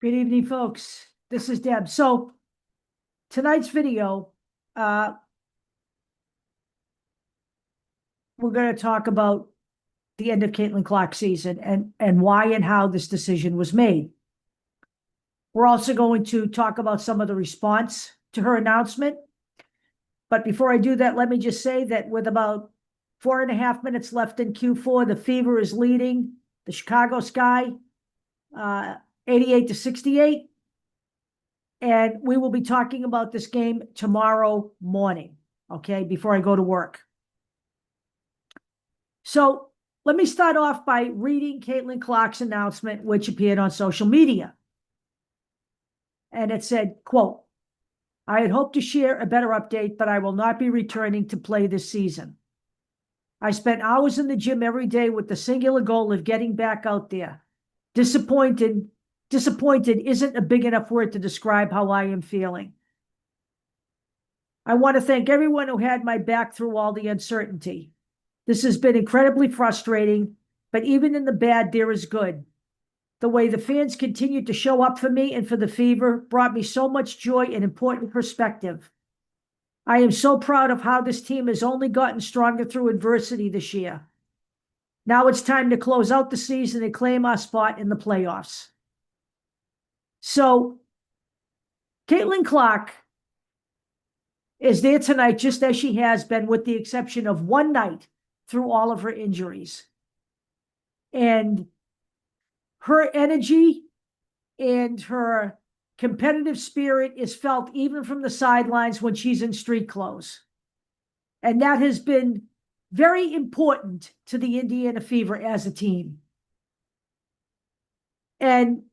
Good evening, folks. This is Deb. So tonight's video, we're going to talk about the end of Caitlin Clark's season and why and how this decision was made. We're also going to talk about some of the response to her announcement. But before I do that, let me just say that with about 4.5 minutes left in Q4, the Fever is leading the Chicago Sky 88-68. And we will be talking about this game tomorrow morning, okay, before I go to work. So let me start off by reading Caitlin Clark's announcement, which appeared on social media. And it said, quote, "I had hoped to share a better update, but I will not be returning to play this season. I spent hours in the gym every day with the singular goal of getting back out there. Disappointed isn't a big enough word to describe how I am feeling. I want to thank everyone who had my back through all the uncertainty. This has been incredibly frustrating, but even in the bad, there is good. The way the fans continued to show up for me and for the Fever brought me so much joy and important perspective. I am so proud of how this team has only gotten stronger through adversity this year. Now it's time to close out the season and claim our spot in the playoffs." So Caitlin Clark is there tonight, just as she has been, with the exception of one night through all of her injuries. And her energy and her competitive spirit is felt even from the sidelines when she's in street clothes. And that has been very important to the Indiana Fever as a team. And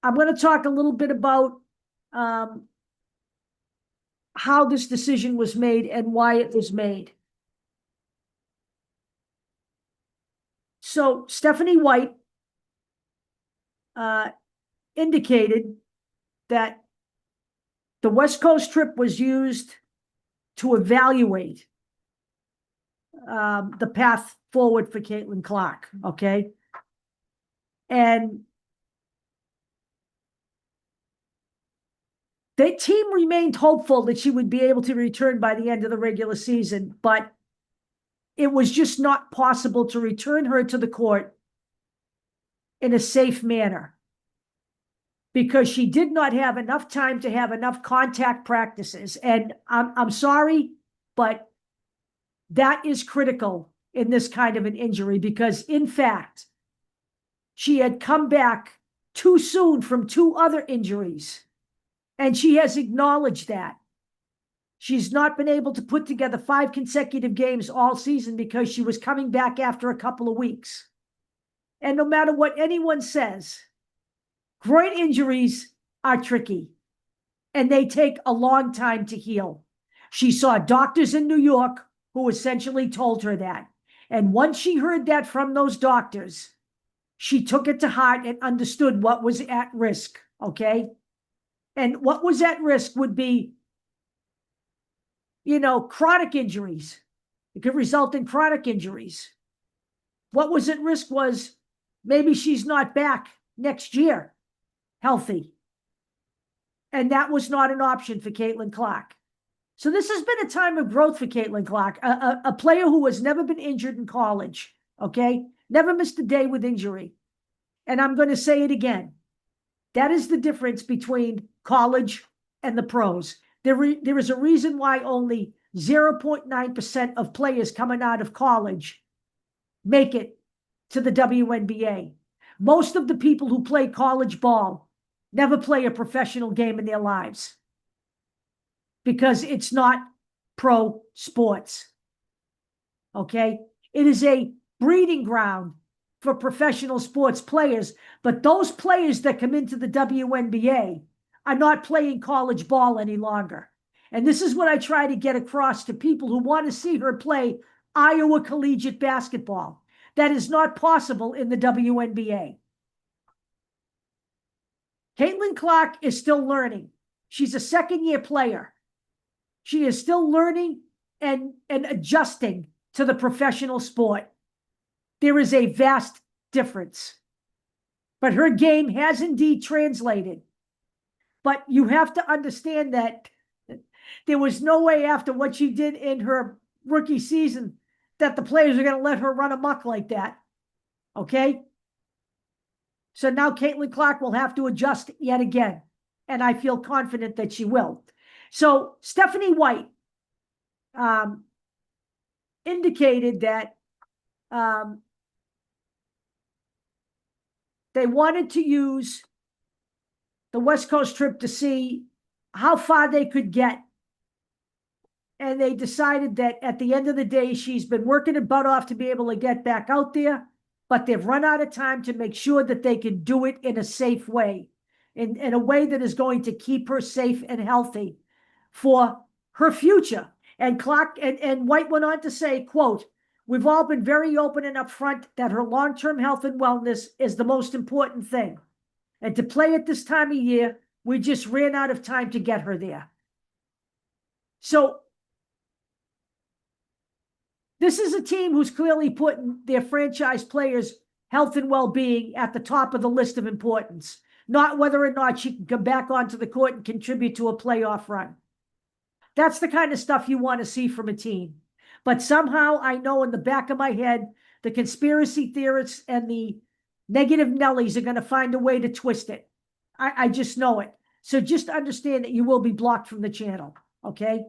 I'm going to talk a little bit about how this decision was made and why it was made. So Stephanie White indicated that the West Coast trip was used to evaluate the path forward for Caitlin Clark, okay? And the team remained hopeful that she would be able to return by the end of the regular season, but it was just not possible to return her to the court in a safe manner because she did not have enough time to have enough contact practices. And I'm sorry, but that is critical in this kind of an injury because, in fact, she had come back too soon from 2 other injuries. And she has acknowledged that. She's not been able to put together 5 consecutive games all season because she was coming back after a couple of weeks. And no matter what anyone says, groin injuries are tricky and they take a long time to heal. She saw doctors in New York who essentially told her that. And once she heard that from those doctors, she took it to heart and understood what was at risk, okay? And what was at risk would be, chronic injuries. It could result in chronic injuries. What was at risk was maybe she's not back next year healthy. And that was not an option for Caitlin Clark. So this has been a time of growth for Caitlin Clark, a player who has never been injured in college, okay? Never missed a day with injury. And I'm going to say it again. That is the difference between college and the pros. There is a reason why only 0.9% of players coming out of college make it to the WNBA. Most of the people who play college ball never play a professional game in their lives because it's not pro sports. Okay? It is a breeding ground for professional sports players, but those players that come into the WNBA are not playing college ball any longer. And this is what I try to get across to people who want to see her play Iowa collegiate basketball. That is not possible in the WNBA. Caitlin Clark is still learning. She's a second-year player. She is still learning and adjusting to the professional sport. There is a vast difference. But her game has indeed translated. But you have to understand that there was no way after what she did in her rookie season that the players are going to let her run amok like that. Okay? So now Caitlin Clark will have to adjust yet again. And I feel confident that she will. So Stephanie White indicated that they wanted to use the West Coast trip to see how far they could get. And they decided that at the end of the day, she's been working her butt off to be able to get back out there, but they've run out of time to make sure that they can do it in a safe way, in a way that is going to keep her safe and healthy for her future. And Clark and White went on to say, quote, "We've all been very open and upfront that her long-term health and wellness is the most important thing. And to play at this time of year, we just ran out of time to get her there." So this is a team who's clearly putting their franchise players' health and well-being at the top of the list of importance, not whether or not she can come back onto the court and contribute to a playoff run. That's the kind of stuff you want to see from a team. But somehow I know in the back of my head, the conspiracy theorists and the negative Nellies are going to find a way to twist it. I just know it. So just understand that you will be blocked from the channel, okay?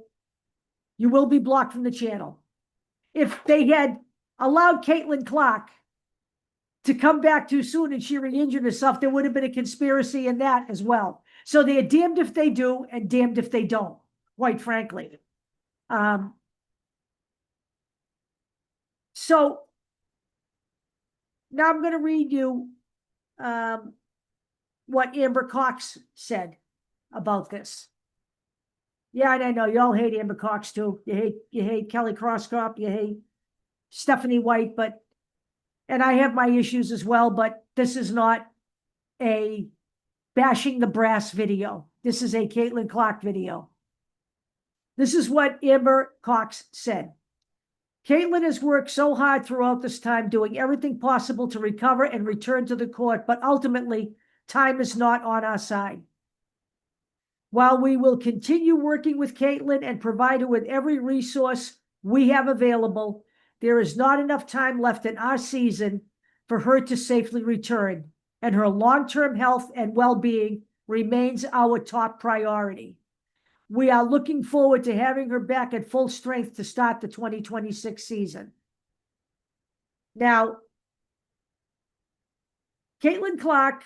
You will be blocked from the channel. If they had allowed Caitlin Clark to come back too soon and she re-injured herself, there would have been a conspiracy in that as well. So they're damned if they do and damned if they don't, quite frankly. So now I'm going to read you what Amber Cox said about this. Yeah, and I know you all hate Amber Cox too. You hate Kelly Crosskop, you hate Stephanie White, and I have my issues as well, but this is not a bashing the brass video. This is a Caitlin Clark video. This is what Amber Cox said. "Caitlin has worked so hard throughout this time, doing everything possible to recover and return to the court, but ultimately, time is not on our side. While we will continue working with Caitlin and provide her with every resource we have available, there is not enough time left in our season for her to safely return, and her long-term health and well-being remains our top priority. We are looking forward to having her back at full strength to start the 2026 season." Now, Caitlin Clark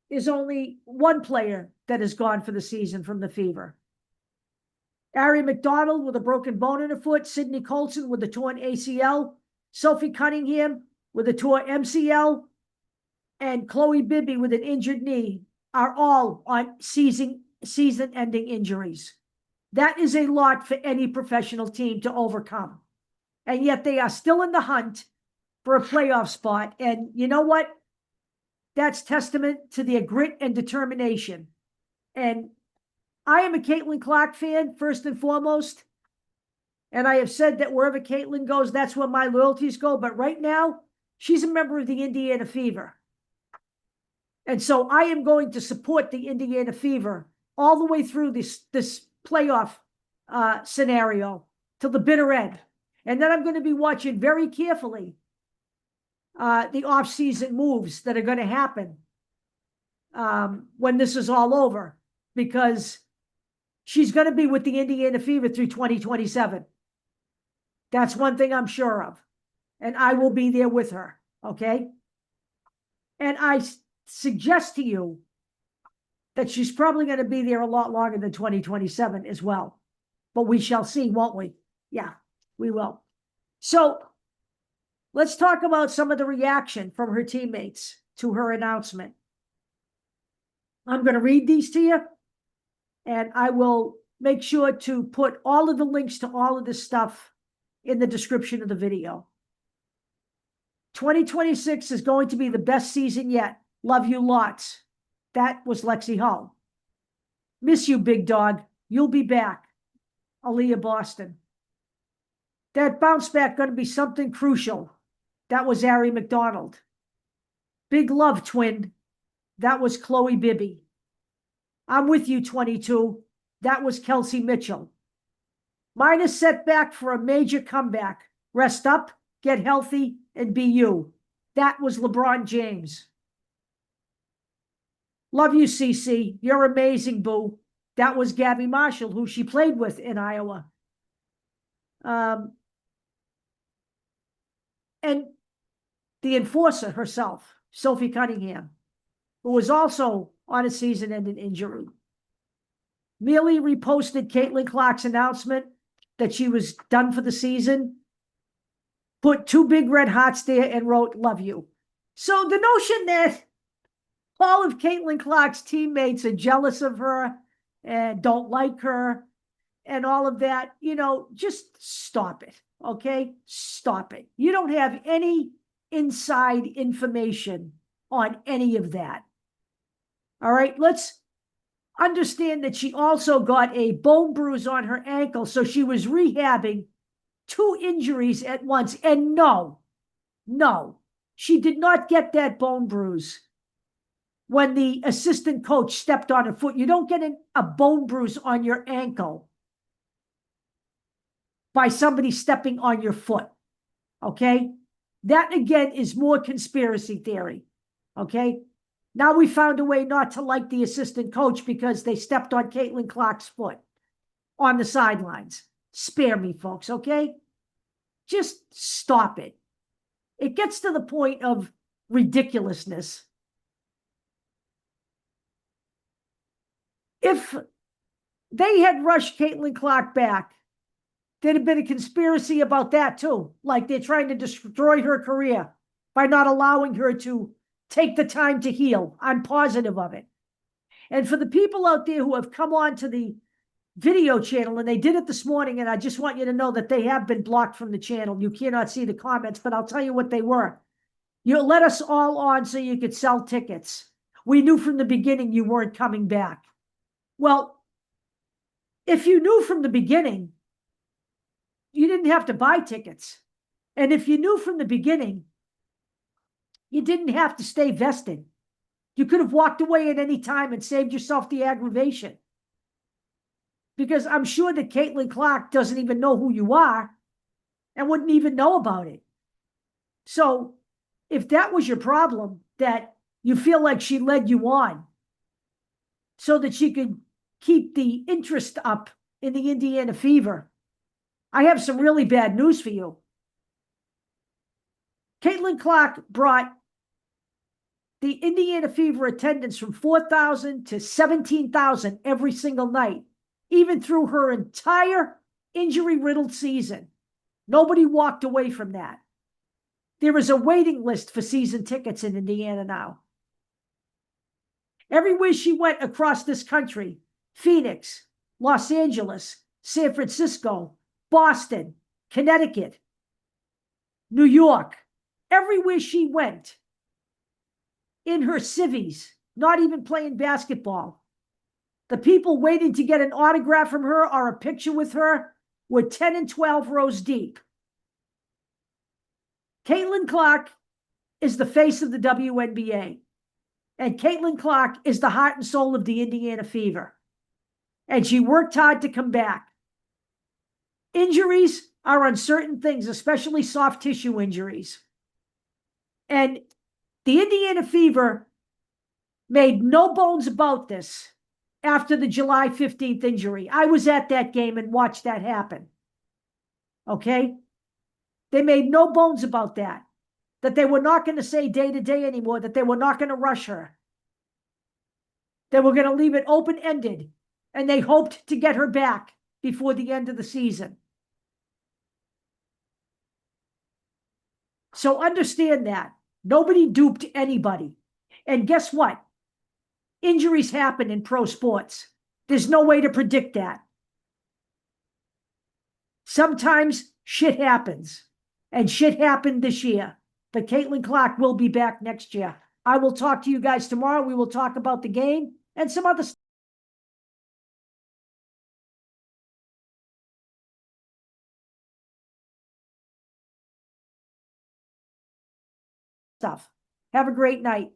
is only one player that is gone for the season from the Fever. Ari McDonald with a broken bone in her foot, Sydney Colson with a torn ACL, Sophie Cunningham with a torn MCL, and Chloe Bibby with an injured knee are all on season-ending injuries. That is a lot for any professional team to overcome. And yet they are still in the hunt for a playoff spot. And you know what? That's testament to their grit and determination. And I am a Caitlin Clark fan, first and foremost. And I have said that wherever Caitlin goes, that's where my loyalties go. But right now, she's a member of the Indiana Fever. And so I am going to support the Indiana Fever all the way through this playoff scenario till the bitter end. And then I'm going to be watching very carefully the off-season moves that are going to happen when this is all over, because she's going to be with the Indiana Fever through 2027. That's one thing I'm sure of. And I will be there with her, okay? And I suggest to you that she's probably going to be there a lot longer than 2027 as well. But we shall see, won't we? Yeah, we will. So let's talk about some of the reaction from her teammates to her announcement. I'm going to read these to you, and I will make sure to put all of the links to all of this stuff in the description of the video. 2026 is going to be the best season yet. Love you lots. That was Lexi Hull. Miss you, big dog. You'll be back. Aaliyah Boston. That bounce back going to be something crucial. That was Ari McDonald. Big Love twin. That was Chloe Bibby. I'm with you, 22. That was Kelsey Mitchell. Minor setback for a major comeback. Rest up, get healthy, and be you. That was LeBron James. Love you, CC. You're amazing, boo. That was Gabby Marshall, who she played with in Iowa. And the enforcer herself, Sophie Cunningham, who was also on a season-ending injury. Merely reposted Caitlin Clark's announcement that she was done for the season, put 2 big red hearts there, and wrote, "Love you." So the notion that all of Caitlin Clark's teammates are jealous of her and don't like her and all of that, just stop it, okay? Stop it. You don't have any inside information on any of that. All right, let's understand that she also got a bone bruise on her ankle, so she was rehabbing 2 injuries at once. And no, she did not get that bone bruise when the assistant coach stepped on her foot. You don't get a bone bruise on your ankle by somebody stepping on your foot, okay? That, again, is more conspiracy theory, okay? Now we found a way not to like the assistant coach because they stepped on Caitlin Clark's foot on the sidelines. Spare me, folks, okay? Just stop it. It gets to the point of ridiculousness. If they had rushed Caitlin Clark back, there'd have been a conspiracy about that too. Like they're trying to destroy her career by not allowing her to take the time to heal. I'm positive of it. And for the people out there who have come on to the video channel, and they did it this morning, and I just want you to know that they have been blocked from the channel. You cannot see the comments, but I'll tell you what they were. You let us all on so you could sell tickets. We knew from the beginning you weren't coming back. Well, if you knew from the beginning, you didn't have to buy tickets. And if you knew from the beginning, you didn't have to stay vested. You could have walked away at any time and saved yourself the aggravation. Because I'm sure that Caitlin Clark doesn't even know who you are and wouldn't even know about it. So if that was your problem, that you feel like she led you on so that she could keep the interest up in the Indiana Fever, I have some really bad news for you. Caitlin Clark brought the Indiana Fever attendance from 4,000 to 17,000 every single night, even through her entire injury-riddled season. Nobody walked away from that. There is a waiting list for season tickets in Indiana now. Everywhere she went across this country, Phoenix, Los Angeles, San Francisco, Boston, Connecticut, New York, everywhere she went, in her civvies, not even playing basketball, the people waiting to get an autograph from her or a picture with her were 10 and 12 rows deep. Caitlin Clark is the face of the WNBA. And Caitlin Clark is the heart and soul of the Indiana Fever. And she worked hard to come back. Injuries are uncertain things, especially soft tissue injuries. And the Indiana Fever made no bones about this after the July 15th injury. I was at that game and watched that happen. Okay? They made no bones about that they were not going to say day to day anymore, that they were not going to rush her. They were going to leave it open-ended, and they hoped to get her back before the end of the season. So understand that. Nobody duped anybody. And guess what? Injuries happen in pro sports. There's no way to predict that. Sometimes shit happens, and shit happened this year. But Caitlin Clark will be back next year. I will talk to you guys tomorrow. We will talk about the game and some other stuff. stuff. Have a great night.